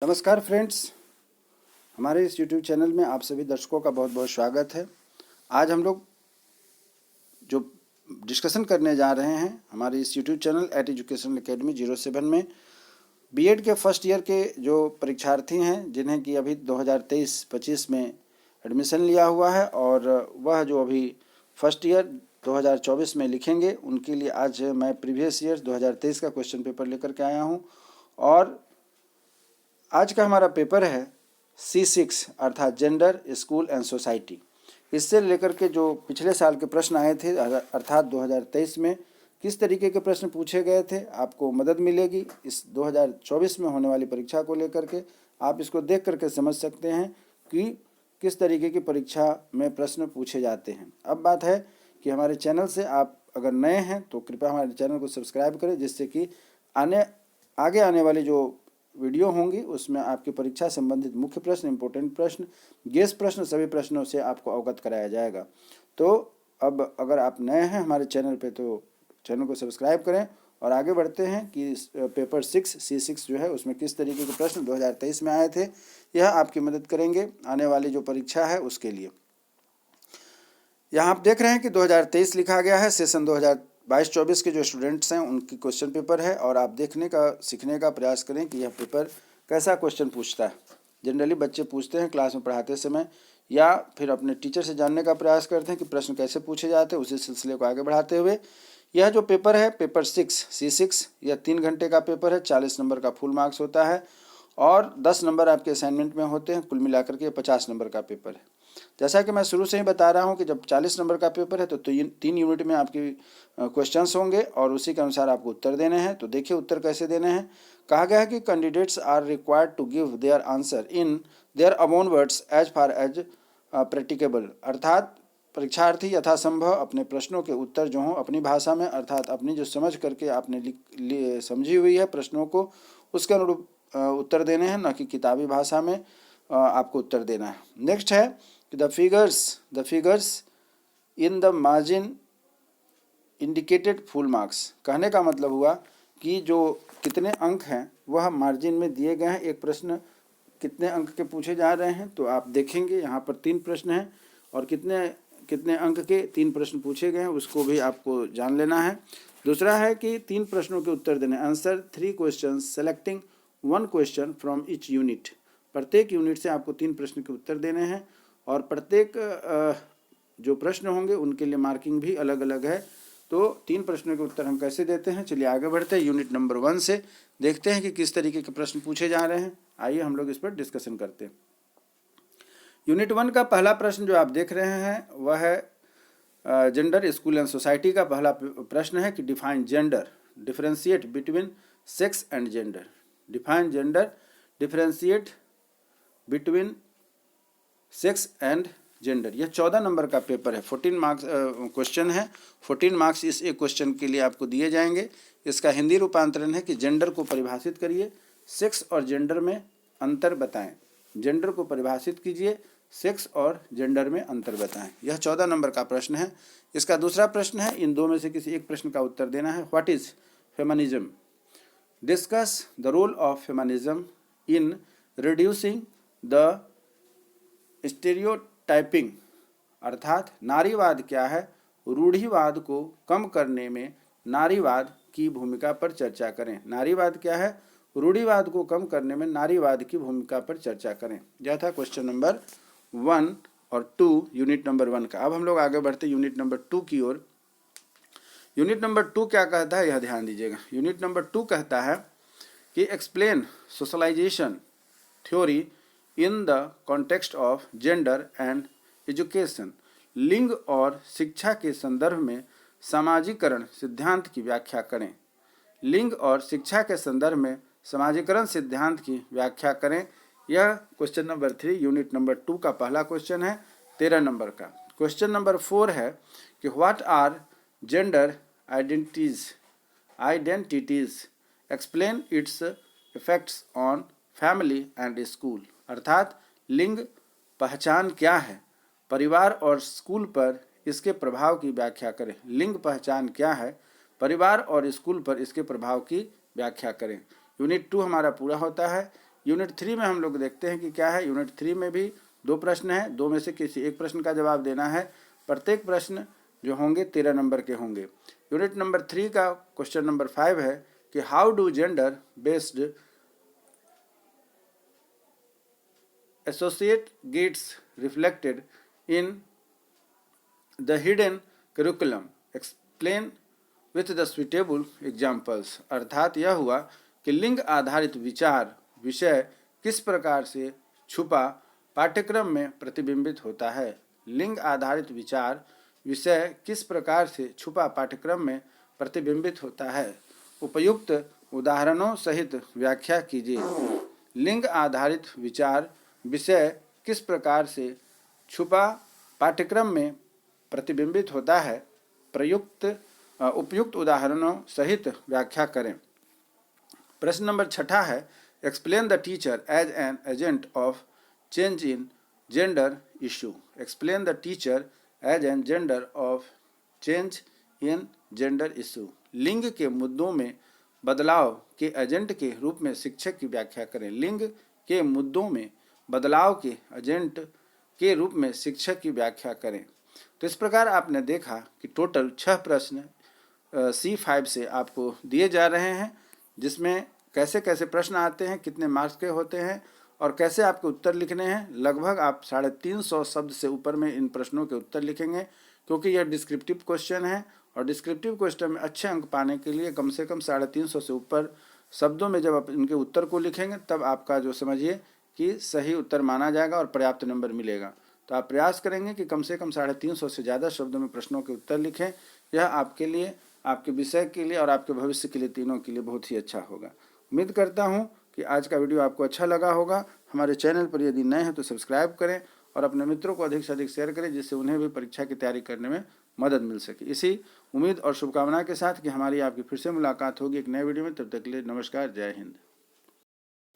नमस्कार फ्रेंड्स, हमारे इस YouTube चैनल में आप सभी दर्शकों का बहुत बहुत स्वागत है। आज हम लोग जो डिस्कशन करने जा रहे हैं हमारे इस YouTube चैनल @educational academy 07 में बीएड के फर्स्ट ईयर के जो परीक्षार्थी हैं जिन्हें कि अभी 2023-25 में एडमिशन लिया हुआ है और वह जो अभी फर्स्ट ईयर 2024 में लिखेंगे उनके लिए आज मैं प्रीवियस ईयर 2023 का क्वेश्चन पेपर लेकर के आया हूँ। और आज का हमारा पेपर है C6 अर्थात जेंडर, स्कूल एंड सोसाइटी। इससे लेकर के जो पिछले साल के प्रश्न आए थे अर्थात 2023 में किस तरीके के प्रश्न पूछे गए थे, आपको मदद मिलेगी इस 2024 में होने वाली परीक्षा को लेकर के। आप इसको देख करके समझ सकते हैं कि किस तरीके की परीक्षा में प्रश्न पूछे जाते हैं। अब बात है कि हमारे चैनल से आप अगर नए हैं तो कृपया हमारे चैनल को सब्सक्राइब करें, जिससे कि आगे आने वाली जो वीडियो होंगी उसमें आपकी परीक्षा संबंधित मुख्य प्रश्न, इम्पोर्टेंट प्रश्न, गेस प्रश्न, सभी प्रश्नों से आपको अवगत कराया जाएगा। तो अब अगर आप नए हैं हमारे चैनल पे तो चैनल को सब्सक्राइब करें और आगे बढ़ते हैं कि पेपर 6 C6 जो है उसमें किस तरीके के प्रश्न 2023 में आए थे, यह आपकी मदद करेंगे आने वाली जो परीक्षा है उसके लिए। यहाँ आप देख रहे हैं कि 2023 लिखा गया है। सेशन 2022-24 के जो स्टूडेंट्स हैं उनकी क्वेश्चन पेपर है और आप सीखने का प्रयास करें कि यह पेपर कैसा क्वेश्चन पूछता है। जनरली बच्चे पूछते हैं क्लास में पढ़ाते समय या फिर अपने टीचर से जानने का प्रयास करते हैं कि प्रश्न कैसे पूछे जाते हैं। उसी सिलसिले को आगे बढ़ाते हुए यह जो पेपर है पेपर 6 C6 यह 3 घंटे का पेपर है। 40 नंबर का फुल मार्क्स होता है और 10 नंबर आपके असाइनमेंट में होते हैं। कुल मिलाकर के 50 नंबर का पेपर है। जैसा कि मैं शुरू से ही बता रहा हूं कि जब 40 नंबर का पेपर है तो 3 यूनिट में आपकी क्वेश्चंस होंगे और उसी के अनुसार आपको उत्तर देने हैं। तो देखिए उत्तर कैसे देने हैं। कहा गया है कि candidates are required to give their answer in their own words as far as practicable, अर्थात परीक्षार्थी यथासंभव अपने प्रश्नों के उत्तर जो हों अपनी भाषा में, अर्थात अपनी जो समझ करके आपने समझी हुई है प्रश्नों को उसके अनुरूप उत्तर देने हैं, न कि किताबी भाषा में आपको उत्तर देना है। नेक्स्ट है कि the figures in the margin indicated full marks. कहने का मतलब हुआ कि जो कितने अंक हैं वह मार्जिन में दिए गए हैं। एक प्रश्न कितने अंक के पूछे जा रहे हैं तो आप देखेंगे यहाँ पर 3 प्रश्न हैं और कितने अंक के 3 प्रश्न पूछे गए हैं उसको भी आपको जान लेना है। दूसरा है कि 3 प्रश्नों के उत्तर देने, answer 3 question selecting 1 question from each unit. प्रत्येक यूनिट से आपको 3 प्रश्न के उत्तर देने हैं और प्रत्येक जो प्रश्न होंगे उनके लिए मार्किंग भी अलग अलग है। तो 3 प्रश्नों के उत्तर हम कैसे देते हैं, चलिए आगे बढ़ते हैं। यूनिट नंबर 1 से देखते हैं कि किस तरीके के प्रश्न पूछे जा रहे हैं। आइए हम लोग इस पर डिस्कशन करते हैं। यूनिट 1 का पहला प्रश्न जो आप देख रहे हैं वह है जेंडर, स्कूल एंड सोसाइटी का पहला प्रश्न है कि define gender, differentiate between sex and gender. Define gender, differentiate between sex and gender. यह 14 नंबर का पेपर है। 14 मार्क्स क्वेश्चन है। 14 मार्क्स इस एक क्वेश्चन के लिए आपको दिए जाएंगे। इसका हिंदी रूपांतरण है कि जेंडर को परिभाषित करिए, सेक्स और जेंडर में अंतर बताएं। जेंडर को परिभाषित कीजिए, सेक्स और जेंडर में अंतर बताएं। यह 14 नंबर का प्रश्न है। इसका दूसरा प्रश्न है, इन दो में से किसी एक प्रश्न का उत्तर देना है। What is feminism? Discuss the role of feminism in reducing the stereotyping, अर्थात नारीवाद क्या है, रूढ़िवाद को कम करने में नारीवाद की भूमिका पर चर्चा करें। नारीवाद क्या है, रूढ़िवाद को कम करने में नारीवाद की भूमिका पर चर्चा करें। यह था क्वेश्चन नंबर 1 और 2 यूनिट नंबर 1 का। अब हम लोग आगे बढ़ते यूनिट नंबर 2 की ओर। यूनिट नंबर 2 क्या कहता है यह ध्यान दीजिएगा। यूनिट नंबर 2 कहता है कि explain socialization theory in the context of gender and education. लिंग और शिक्षा के संदर्भ में समाजीकरण सिद्धांत की व्याख्या करें। लिंग और शिक्षा के संदर्भ में समाजीकरण सिद्धांत की व्याख्या करें। यह क्वेश्चन नंबर 3 यूनिट नंबर 2 का पहला क्वेश्चन है 13 नंबर का। क्वेश्चन नंबर 4 है कि what are gender identities, explain its effects on family and school, अर्थात लिंग पहचान क्या है, परिवार और स्कूल पर इसके प्रभाव की व्याख्या करें। लिंग पहचान क्या है, परिवार और स्कूल पर इसके प्रभाव की व्याख्या करें। यूनिट 2 हमारा पूरा होता है। यूनिट 3 में हम लोग देखते हैं कि क्या है। यूनिट 3 में भी 2 प्रश्न हैं, 2 में से किसी एक प्रश्न का जवाब देना है। प्रत्येक प्रश्न जो होंगे 13 नंबर के होंगे। यूनिट नंबर 3 का क्वेश्चन नंबर 5 है कि how do gender based associate gets reflected in the hidden curriculum, explain with the suitable examples. अर्थात यह हुआ कि लिंग आधारित विचार विषय किस प्रकार से छुपा पाठ्यक्रम में प्रतिबिंबित होता है। लिंग आधारित विचार विषय किस प्रकार से छुपा पाठ्यक्रम में प्रतिबिंबित होता है। उपयुक्त उदाहरणों सहित व्याख्या कीजिए। लिंग आधारित विचार विषय किस प्रकार से छुपा पाठ्यक्रम में प्रतिबिंबित होता है, उपयुक्त उदाहरणों सहित व्याख्या करें। प्रश्न नंबर 6 है explain the teacher as an agent of change in gender issue. Explain the teacher as an gender of change in gender issue. लिंग के मुद्दों में बदलाव के एजेंट के रूप में शिक्षक की व्याख्या करें। लिंग के मुद्दों में बदलाव के एजेंट के रूप में शिक्षक की व्याख्या करें। तो इस प्रकार आपने देखा कि टोटल 6 प्रश्न C5 से आपको दिए जा रहे हैं, जिसमें कैसे कैसे प्रश्न आते हैं, कितने मार्क्स के होते हैं और कैसे आपके उत्तर लिखने हैं। लगभग आप 350 शब्द से ऊपर में इन प्रश्नों के उत्तर लिखेंगे, क्योंकि यह डिस्क्रिप्टिव क्वेश्चन है और डिस्क्रिप्टिव क्वेश्चन में अच्छे अंक पाने के लिए कम से कम 350 से ऊपर शब्दों में जब आप इनके उत्तर को लिखेंगे तब आपका जो समझिए कि सही उत्तर माना जाएगा और पर्याप्त नंबर मिलेगा। तो आप प्रयास करेंगे कि कम से कम 350 से ज़्यादा शब्दों में प्रश्नों के उत्तर लिखें। यह आपके लिए, आपके विषय के लिए और आपके भविष्य के लिए, तीनों के लिए बहुत ही अच्छा होगा। उम्मीद करता हूं कि आज का वीडियो आपको अच्छा लगा होगा। हमारे चैनल पर यदि नए हैं तो सब्सक्राइब करें और अपने मित्रों को अधिक से अधिक शेयर करें, जिससे उन्हें भी परीक्षा की तैयारी करने में मदद मिल सके। इसी उम्मीद और शुभकामना के साथ कि हमारी आपकी फिर से मुलाकात होगी एक नए वीडियो में। तब तक के लिए नमस्कार, जय हिंद।